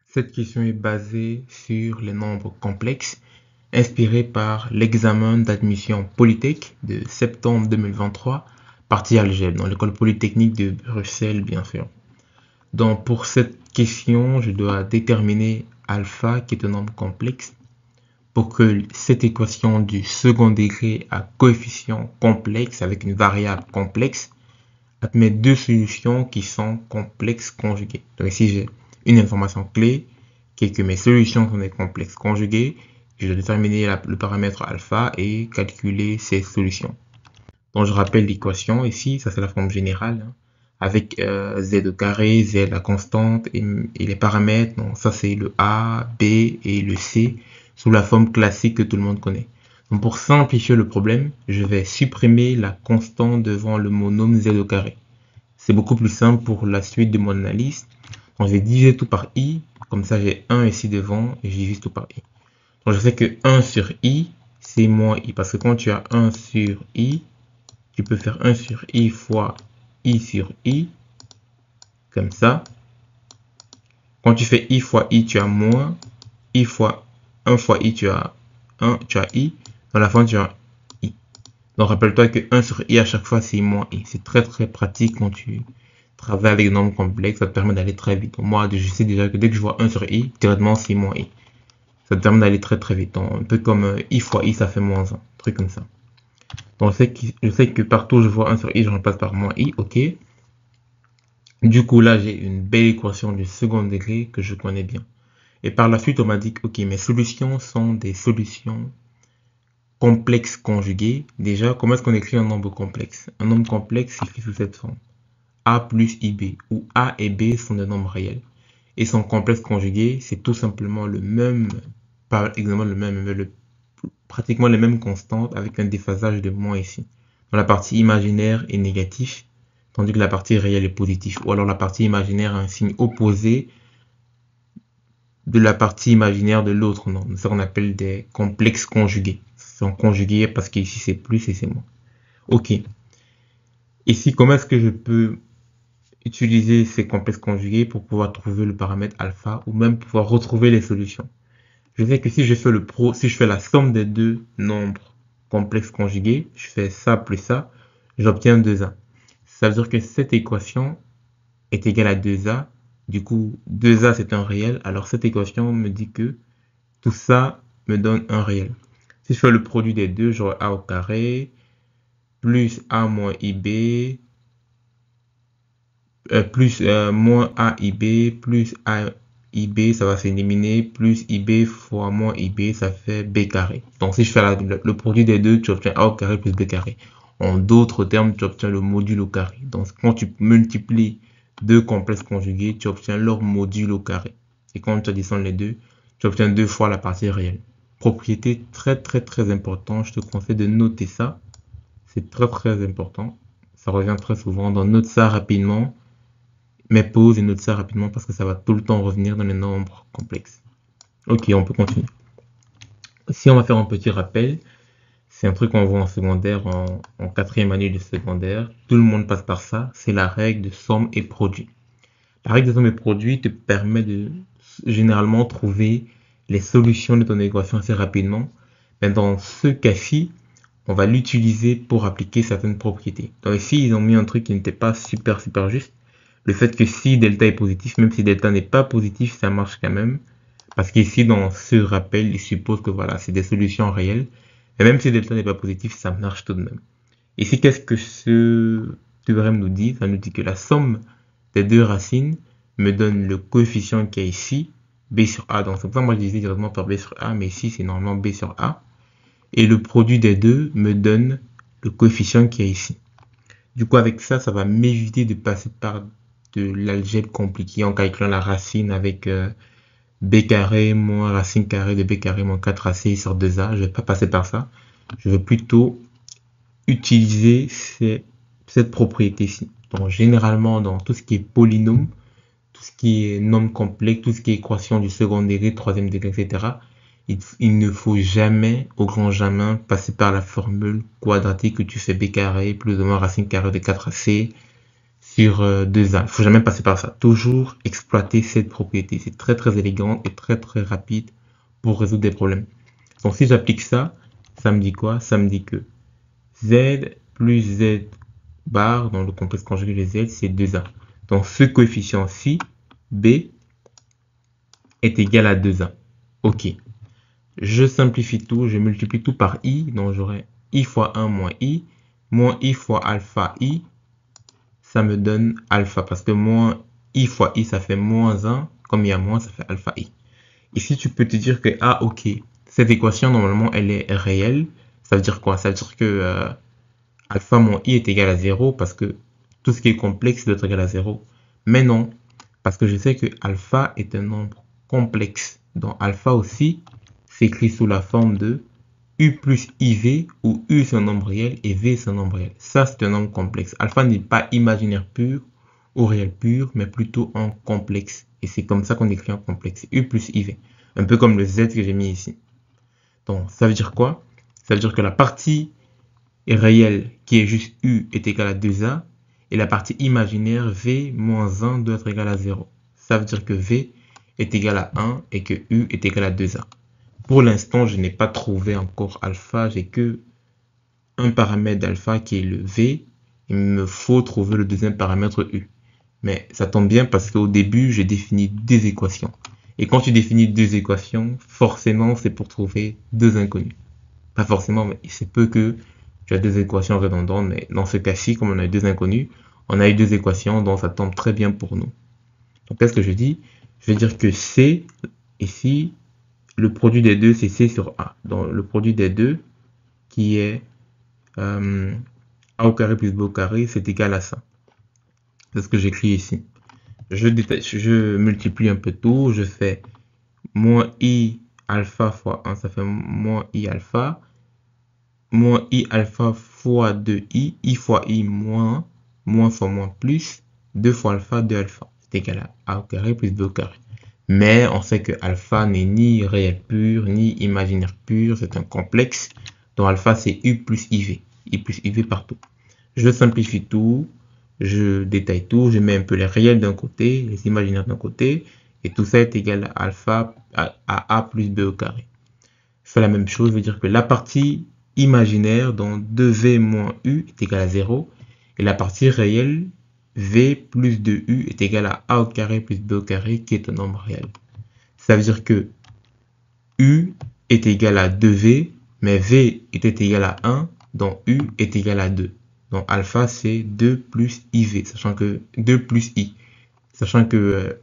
Cette question est basée sur les nombres complexes, inspirée par l'examen d'admission Polytech de septembre 2023, partie algèbre, dans l'école polytechnique de Bruxelles, bien sûr. Donc, pour cette question, je dois déterminer alpha, qui est un nombre complexe, pour que cette équation du second degré à coefficient complexe avec une variable complexe admet deux solutions qui sont complexes conjuguées. Donc ici, j'ai une information clé qui est que mes solutions sont des complexes conjugués. Je dois déterminer le paramètre alpha et calculer ces solutions. Donc je rappelle l'équation ici, ça c'est la forme générale, hein, avec z au carré, z la constante et les paramètres. Donc ça c'est le a, b et le c sous la forme classique que tout le monde connaît. Donc pour simplifier le problème, je vais supprimer la constante devant le monôme z au carré. C'est beaucoup plus simple pour la suite de mon analyse. Donc je vais diviser tout par i, comme ça j'ai 1 ici devant et je divise tout par i. Donc je sais que 1 sur i, c'est moins i, parce que quand tu as 1 sur i, tu peux faire 1 sur i fois i sur i, comme ça. Quand tu fais i fois i, tu as moins, i fois 1 fois i, tu as 1, tu as i, dans la fin tu as i. Donc rappelle-toi que 1 sur i à chaque fois c'est moins i. C'est très très pratique quand tu travailles avec des nombres complexes, ça te permet d'aller très vite. Moi, je sais déjà que dès que je vois 1 sur i, directement c'est moins i. Ça te permet d'aller très très vite. Donc, un peu comme i fois i, ça fait moins 1, un truc comme ça. Donc je sais que partout où je vois 1 sur i, je remplace par moins i, ok. Du coup, là, j'ai une belle équation du second degré que je connais bien. Et par la suite, on m'a dit que, ok, mes solutions sont des solutions complexes conjuguées. Déjà, comment est-ce qu'on écrit un nombre complexe? Un nombre complexe s'écrit sous cette forme. A plus IB, où A et B sont des nombres réels. Et son complexe conjugué, c'est tout simplement le même, par exemple le même, mais pratiquement les mêmes constantes avec un déphasage de moins ici. Dans la partie imaginaire est négatif, tandis que la partie réelle est positive. Ou alors la partie imaginaire a un signe opposé de la partie imaginaire de l'autre nombre. C'est ce qu'on appelle des complexes conjugués. Ils sont conjugués parce qu'ici c'est plus et c'est moins. Ok. Ici, comment est-ce que je peux utiliser ces complexes conjugués pour pouvoir trouver le paramètre alpha ou même pouvoir retrouver les solutions? Je sais que si je fais si je fais la somme des deux nombres complexes conjugués, je fais ça plus ça, j'obtiens 2a. Ça veut dire que cette équation est égale à 2a. Du coup, 2a c'est un réel. Alors cette équation me dit que tout ça me donne un réel. Si je fais le produit des deux, j'aurai a au carré plus a moins ib plus moins aib plus aib, ça va s'éliminer, plus ib fois moins ib, ça fait b carré. Donc si je fais le produit des deux, tu obtiens a au carré plus b carré. En d'autres termes, tu obtiens le module au carré. Donc quand tu multiplies deux complexes conjugués, tu obtiens leur module au carré. Et quand tu additionnes les deux, tu obtiens deux fois la partie réelle. Propriété très très très importante, je te conseille de noter ça. C'est très très important. Ça revient très souvent. Donc note ça rapidement. Mais pause et note ça rapidement parce que ça va tout le temps revenir dans les nombres complexes. Ok, on peut continuer. Si on va faire un petit rappel, c'est un truc qu'on voit en secondaire, en quatrième année de secondaire. Tout le monde passe par ça. C'est la règle de somme et produit. La règle de somme et produit te permet de généralement trouver les solutions de ton équation assez rapidement. Mais dans ce cas-ci, on va l'utiliser pour appliquer certaines propriétés. Donc ici, ils ont mis un truc qui n'était pas super juste. Le fait que si delta est positif, même si delta n'est pas positif, ça marche quand même. Parce qu'ici, dans ce rappel, il suppose que voilà, c'est des solutions réelles. Et même si delta n'est pas positif, ça marche tout de même. Ici, qu'est-ce que ce théorème nous dit? Ça nous dit que la somme des deux racines me donne le coefficient qui est ici, b sur a. Donc c'est pour ça que moi je disais directement par b sur a, mais ici c'est normalement b sur a. Et le produit des deux me donne le coefficient qui est ici. Du coup, avec ça, ça va m'éviter de passer par de l'algèbre compliquée en calculant la racine avec b carré moins racine carrée de b carré moins 4ac sur 2a. Je ne vais pas passer par ça. Je vais plutôt utiliser cette propriété-ci. Donc, généralement, dans tout ce qui est polynôme, tout ce qui est nombre complexe, tout ce qui est équation du second degré, troisième degré, etc., il ne faut jamais, au grand jamais, passer par la formule quadratique que tu fais b carré plus ou moins racine carrée de 4ac sur 2A. Il faut jamais passer par ça. Toujours exploiter cette propriété. C'est très très élégant et très très rapide pour résoudre des problèmes. Donc si j'applique ça, ça me dit quoi? Ça me dit que Z plus Z bar dans le complexe conjugué de Z, c'est 2A. Donc ce coefficient-ci, B, est égal à 2A. Ok. Je simplifie tout, je multiplie tout par I. Donc j'aurai I fois 1 moins I fois alpha I. Ça me donne alpha parce que moins I fois I, ça fait moins 1. Comme il y a moins, ça fait alpha I. Ici, tu peux te dire que, ah ok, cette équation, normalement, elle est réelle. Ça veut dire quoi? Ça veut dire que alpha moins I est égal à 0 parce que tout ce qui est complexe doit être égal à 0. Mais non, parce que je sais que alpha est un nombre complexe. Donc alpha aussi s'écrit sous la forme de U plus IV, où U c'est un nombre réel et V c'est un nombre réel. Ça, c'est un nombre complexe. Alpha n'est pas imaginaire pur ou réel pur, mais plutôt en complexe. Et c'est comme ça qu'on écrit en complexe. U plus IV. Un peu comme le Z que j'ai mis ici. Donc, ça veut dire quoi? Ça veut dire que la partie réelle, qui est juste U, est égale à 2A. Et la partie imaginaire, V moins 1, doit être égale à 0. Ça veut dire que V est égal à 1 et que U est égal à 2A. Pour l'instant, je n'ai pas trouvé encore alpha. J'ai que un paramètre d'alpha qui est le V. Il me faut trouver le deuxième paramètre U. Mais ça tombe bien parce qu'au début, j'ai défini deux équations. Et quand tu définis deux équations, forcément, c'est pour trouver deux inconnus. Pas forcément, mais il se peut que tu as deux équations redondantes. Mais dans ce cas-ci, comme on a eu deux inconnus, on a eu deux équations, donc ça tombe très bien pour nous. Donc, qu'est-ce que je dis? Je vais dire que C, ici, le produit des deux, c'est C sur A. Donc, le produit des deux, qui est A au carré plus B au carré, c'est égal à ça. C'est ce que j'écris ici. Je multiplie un peu tout. Je fais moins I alpha fois 1, ça fait moins I alpha. Moins I alpha fois 2I. I fois I moins. Moins fois moins plus. 2 fois alpha, 2 alpha. C'est égal à A au carré plus B au carré. Mais on sait que alpha n'est ni réel pur, ni imaginaire pur. C'est un complexe. Donc alpha, c'est U plus IV. I plus IV partout. Je simplifie tout. Je détaille tout. Je mets un peu les réels d'un côté, les imaginaires d'un côté. Et tout ça est égal à alpha à A plus B au carré. Je fais la même chose. Je veux dire que la partie imaginaire, donc 2V moins U, est égal à 0. Et la partie réelle, V plus 2U est égal à A au carré plus B au carré, qui est un nombre réel. Ça veut dire que U est égal à 2V, mais V était égal à 1, donc U est égal à 2. Donc alpha, c'est 2 plus IV, sachant que 2 plus I. Sachant que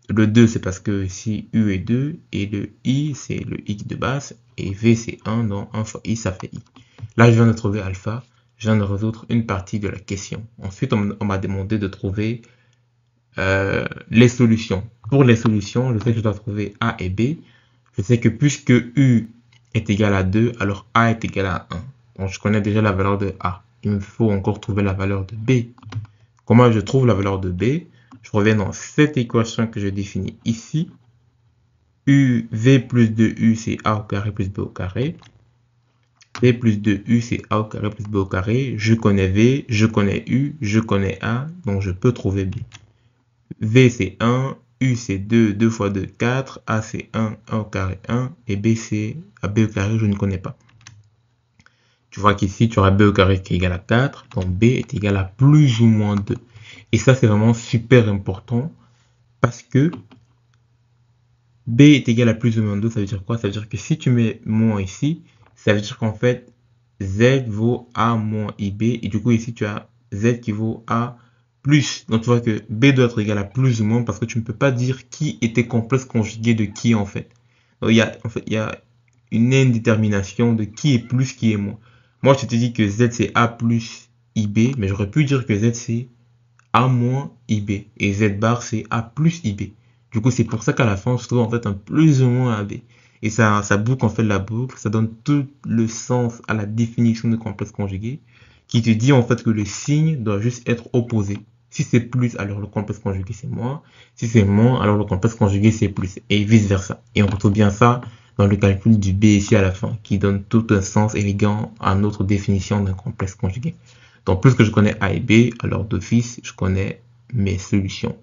le 2, c'est parce que ici U est 2, et le I, c'est le I de base, et V, c'est 1, donc 1 fois I, ça fait I. Là, je viens de trouver alpha, je viens de résoudre une partie de la question. Ensuite, on m'a demandé de trouver les solutions. Pour les solutions, je sais que je dois trouver A et B. Je sais que puisque U est égal à 2, alors A est égal à 1. Donc, je connais déjà la valeur de A. Il me faut encore trouver la valeur de B. Comment je trouve la valeur de B? Je reviens dans cette équation que je définis ici. V plus 2U, c'est A au carré plus B au carré. V plus 2U, c'est A au carré plus B au carré. Je connais V, je connais U, je connais A, donc je peux trouver B. V, c'est 1, U, c'est 2, 2 fois 2, 4, A, c'est 1, 1 au carré, 1, et B, c'est B au carré, je ne connais pas. Tu vois qu'ici, tu auras B au carré qui est égal à 4, donc B est égal à plus ou moins 2. Et ça, c'est vraiment super important parce que B est égal à plus ou moins 2, ça veut dire quoi? Ça veut dire que si tu mets moins ici, ça veut dire qu'en fait, Z vaut A moins IB. Et du coup, ici, tu as Z qui vaut A plus. Donc, tu vois que B doit être égal à plus ou moins parce que tu ne peux pas dire qui était complexe conjugué de qui, en fait. Donc, il y a une indétermination de qui est plus, qui est moins. Moi, je te dis que Z, c'est A plus IB, mais j'aurais pu dire que Z, c'est A moins IB. Et Z bar, c'est A plus IB. Du coup, c'est pour ça qu'à la fin, on se trouve en fait un plus ou moins AB. Et ça boucle en fait la boucle, ça donne tout le sens à la définition de complexe conjugué, qui te dit en fait que le signe doit juste être opposé. Si c'est plus, alors le complexe conjugué c'est moins. Si c'est moins, alors le complexe conjugué c'est plus. Et vice versa. Et on retrouve bien ça dans le calcul du B ici à la fin, qui donne tout un sens élégant à notre définition d'un complexe conjugué. Donc, puisque je connais A et B, alors d'office, je connais mes solutions.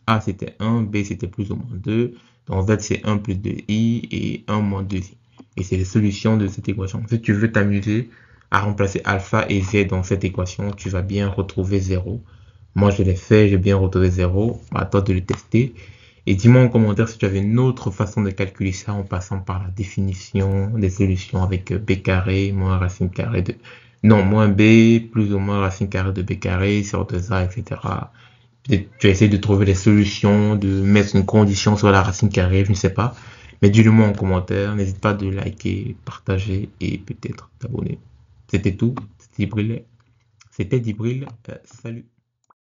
A, c'était 1, B, c'était plus ou moins 2. Donc, Z, c'est 1 plus 2i et 1 moins 2i. Et c'est les solutions de cette équation. Si tu veux t'amuser à remplacer alpha et z dans cette équation, tu vas bien retrouver 0. Moi, je l'ai fait, j'ai bien retrouvé 0. À toi de le tester. Et dis-moi en commentaire si tu avais une autre façon de calculer ça en passant par la définition des solutions avec b carré moins racine carrée de... Non, moins b plus ou moins racine carrée de b carré sur 2a, etc. Peut-être tu vas essayer de trouver les solutions, de mettre une condition sur la racine carrée, je ne sais pas. Mais dis-le moi en commentaire. N'hésite pas de liker, partager et peut-être t'abonner. C'était tout. C'était Dibril. Salut.